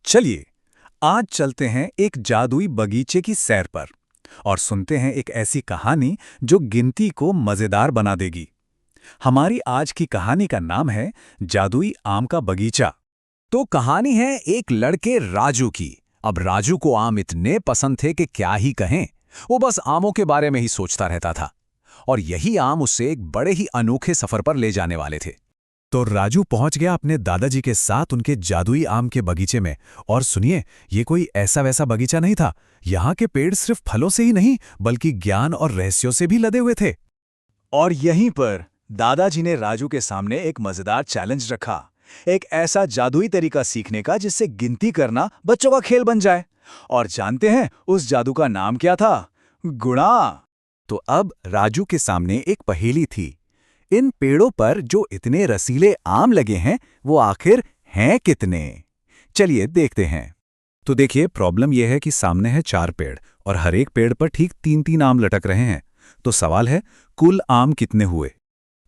चलिए, आज चलते हैं एक जादुई बगीचे की सैर पर और सुनते हैं एक ऐसी कहानी जो गिनती को मजेदार बना देगी। हमारी आज की कहानी का नाम है जादुई आम का बगीचा। तो कहानी है एक लड़के राजू की। अब राजू को आम इतने पसंद थे कि क्या ही कहें। वो बस आमों के बारे में ही सोचता रहता था और यही आम उसे एक बड़े ही अनोखे सफर पर ले जाने वाले थे। तो राजू पहुंच गया अपने दादाजी के साथ उनके जादुई आम के बगीचे में। और सुनिए, ये कोई ऐसा वैसा बगीचा नहीं था। यहाँ के पेड़ सिर्फ फलों से ही नहीं बल्कि ज्ञान और रहस्यों से भी लदे हुए थे। और यहीं पर दादाजी ने राजू के सामने एक मजेदार चैलेंज रखा, एक ऐसा जादुई तरीका सीखने का जिससे गिनती करना बच्चों का खेल बन जाए। और जानते हैं उस जादू का नाम क्या था? गुणा। तो अब राजू के सामने एक पहेली थी। इन पेड़ों पर जो इतने रसीले आम लगे हैं वो आखिर हैं कितने? चलिए देखते हैं। तो देखिए, प्रॉब्लम यह है कि सामने है 4 पेड़ और हर एक पेड़ पर ठीक 3-3 आम लटक रहे हैं। तो सवाल है, कुल आम कितने हुए?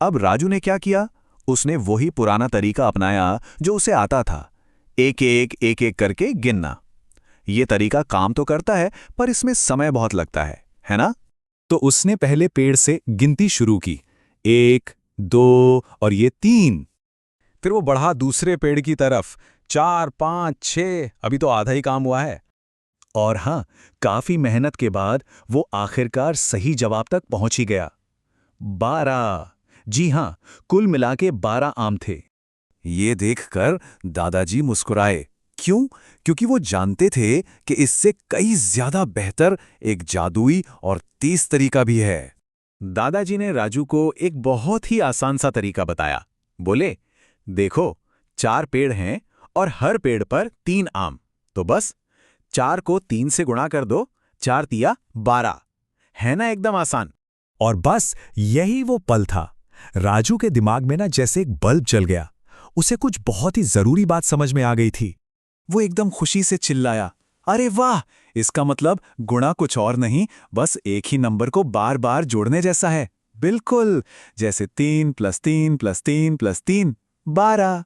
अब राजू ने क्या किया? उसने वही पुराना तरीका अपनाया जो उसे आता था, एक एक करके गिनना। ये तरीका काम तो करता है पर इसमें समय बहुत लगता है ना? तो उसने पहले पेड़ से गिनती शुरू की, 1, 2 और ये 3। फिर वो बढ़ा दूसरे पेड़ की तरफ, 4, 5, 6। अभी तो आधा ही काम हुआ है। और हाँ, काफी मेहनत के बाद वो आखिरकार सही जवाब तक पहुंच ही गया। 12। जी हाँ, कुल मिला के 12 आम थे। ये देखकर दादाजी मुस्कुराए। क्यों? क्योंकि वो जानते थे कि इससे कई ज्यादा बेहतर एक जादुई और तेज तरीका भी है। दादाजी ने राजू को एक बहुत ही आसान सा तरीका बताया। बोले, देखो, 4 पेड़ हैं और हर पेड़ पर 3 आम। तो बस 4 को 3 से गुणा कर दो, 4 तिया 12। है ना एकदम आसान? और बस यही वो पल था। राजू के दिमाग में ना जैसे एक बल्ब जल गया। उसे कुछ बहुत ही जरूरी बात समझ में आ गई थी। वो एकदम खुशी से चिल्लाया, अरे वाह! इसका मतलब गुणा कुछ और नहीं, बस एक ही नंबर को बार बार जोड़ने जैसा है। बिल्कुल, जैसे 3 + 3 + 3 + 3 12।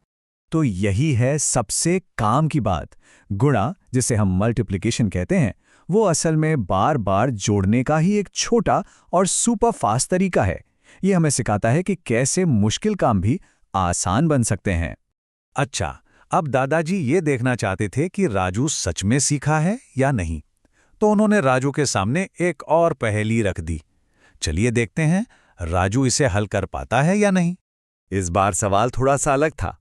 तो यही है सबसे काम की बात। गुणा, जिसे हम मल्टीप्लिकेशन कहते हैं, वो असल में बार बार जोड़ने का ही एक छोटा और सुपर फास्ट तरीका है। ये हमें सिखाता है कि कैसे मुश्किल काम भी आसान बन सकते हैं। अच्छा, अब दादाजी ये देखना चाहते थे कि राजू सच में सीखा है या नहीं। तो उन्होंने राजू के सामने एक और पहेली रख दी। चलिए देखते हैं राजू इसे हल कर पाता है या नहीं। इस बार सवाल थोड़ा सा अलग था।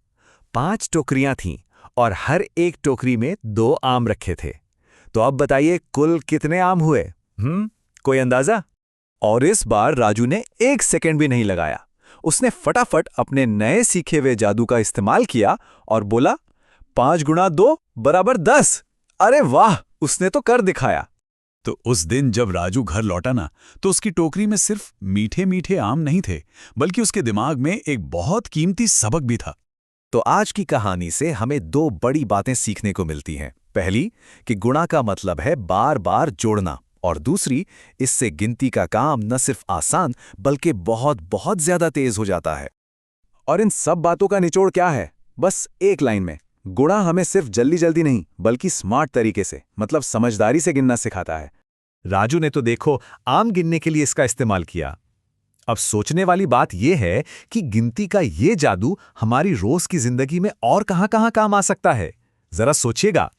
5 टोकरियां थीं और हर एक टोकरी में 2 आम रखे थे। तो अब बताइए कुल कितने आम हुए? कोई अंदाजा? और इस बार राजू ने 1 सेकंड भी नहीं लगाया। उसने फटाफट अपने नए सीखे हुए जादू का इस्तेमाल किया और बोला, 5 × 2 = 10। अरे वाह! उसने तो कर दिखाया। तो उस दिन जब राजू घर लौटा ना, तो उसकी टोकरी में सिर्फ मीठे मीठे आम नहीं थे, बल्कि उसके दिमाग में एक बहुत कीमती सबक भी था। तो आज की कहानी से हमें 2 बड़ी बातें सीखने को मिलती हैं। पहली, कि गुणा का मतलब है बार बार जोड़ना, और दूसरी, इससे गिनती का काम न सिर्फ आसान बल्कि बहुत बहुत ज्यादा तेज हो जाता है। और इन सब बातों का निचोड़ क्या है? बस एक लाइन में, गुणा हमें सिर्फ जल्दी जल्दी नहीं बल्कि स्मार्ट तरीके से, मतलब समझदारी से गिनना सिखाता है। राजू ने तो देखो आम गिनने के लिए इसका इस्तेमाल किया। अब सोचने वाली बात यह है कि गिनती का ये जादू हमारी रोज की जिंदगी में और कहां-कहां काम आ सकता है। जरा सोचिएगा।